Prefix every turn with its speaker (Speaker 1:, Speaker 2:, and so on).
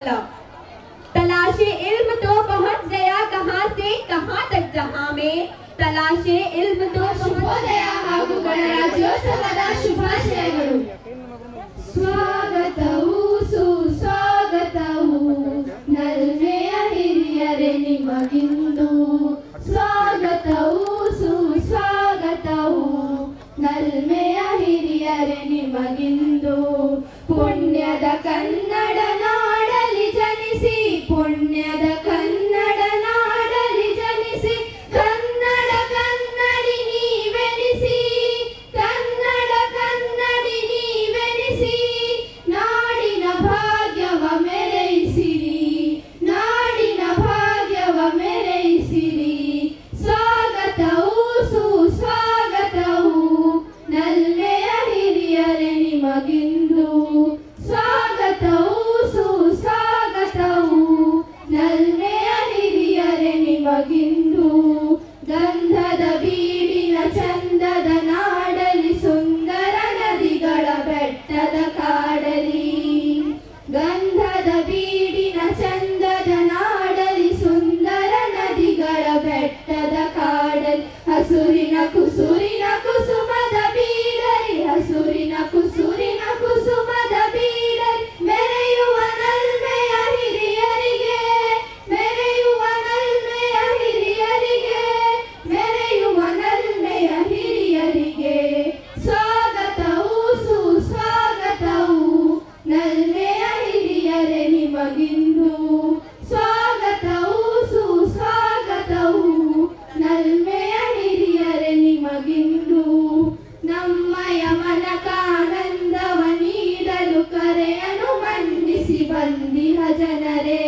Speaker 1: तलाशे इल्म तो पहुंच गया कहां से कहां तक जहां में तलाशे इल्म तो
Speaker 2: ಶುಭೋದಯ ಹಾಗೂ ಗಣರಾಜ್ಯೋತ್ಸವದ ಶುಭಾಶಯಗಳು. ಸ್ವಾಗತವು ಸುಸ್ವಾಗತವು ನಲ್ಮೆಯ ಹಿರಿಯರೇ ನಿಮಗಿಂದು. ಸ್ವಾಗತವು ಸುಸ್ವಾಗತವು ನಲ್ಮೆಯ ಹಿರಿಯರೇ ನಿಮಗಿಂದು. ಪುಣ್ಯದ ಕನ್ನಡ ನಾಡಲಿ ಜನಿಸಿ, ಪುಣ್ಯದ ಕನ್ನಡ ನಾಡಲಿ ಜನಿಸಿ, ಕನ್ನಡ ಕನ್ನಡಿ ನೀವೆನಿಸಿ, ಕನ್ನಡ ಕನ್ನಡಿ ನೀವೆನಿಸಿ, ನಾಡಿನ ಭಾಗ್ಯವ ಮೆರೆಯಿಸಿರಿ, ನಾಡಿನ ಭಾಗ್ಯವ ಮೆರೆಯಿಸಿರಿ. ಸ್ವಾಗತವು ಸುಸ್ವಾಗತವು ನಲ್ಮೆಯ ಹಿರಿಯರೇ ನಿಮಗಿಂದು. ಸ್ವಾಗತವು ಸುಸ್ವಾಗತವು ನಲ್ಮೆಯ ಹಿರಿಯರೇ ನಿಮಗಿಂದು. ಗಂಧದ ಬೀಡಿನ ಚಂದದ ನಾಡಲಿ, ಸುಂದರ ನದಿಗಳ ಬೆಟ್ಟದ ಕಾಡಲಿ. ಗಂಧದ ಬೀಡಿನ ಚಂದದ ನಾಡಲಿ, ಸುಂದರ ನದಿಗಳ ಬೆಟ್ಟದ ಕಾಡಲಿ. ಹಸುರಿನ ಕುಸುರಿನ ಕುಸುಮದ ಬೀಡಲಿ, ಹಸುರಿನ ಕುಸುರಿನ ಕುಸುಮದ ಬೀಡಲಿ, ಮೆರೆಯುವ ನಲ್ಮೆಯ ಹಿರಿಯರಿಗೆ, ಮೆರೆಯುವ ನಲ್ಮೆಯ ಹಿರಿಯರಿಗೆ, ಮೆರೆಯುವ ನಲ್ಮೆಯ ಹಿರಿಯರಿಗೆ. ಸ್ವಾಗತವು ಸುಸ್ವಾಗತವು ನಲ್ಮೆಯ ಹಿರಿಯರೇ ನಿಮಗಿಂದು. ಸ್ವಾಗತವು ಸುಸ್ವಾಗತವು ನಲ್ಮೆಯ ಹಿರಿಯರೇ ನಿಮಗಿಂದು. ನಮ್ಮಯ ಮನಕಾನಂದವ ನೀಡಲು ಕರೆಯನ್ನು ಮನ್ನಿಸಿ ಬಂದಿಹ ಜನರೇ,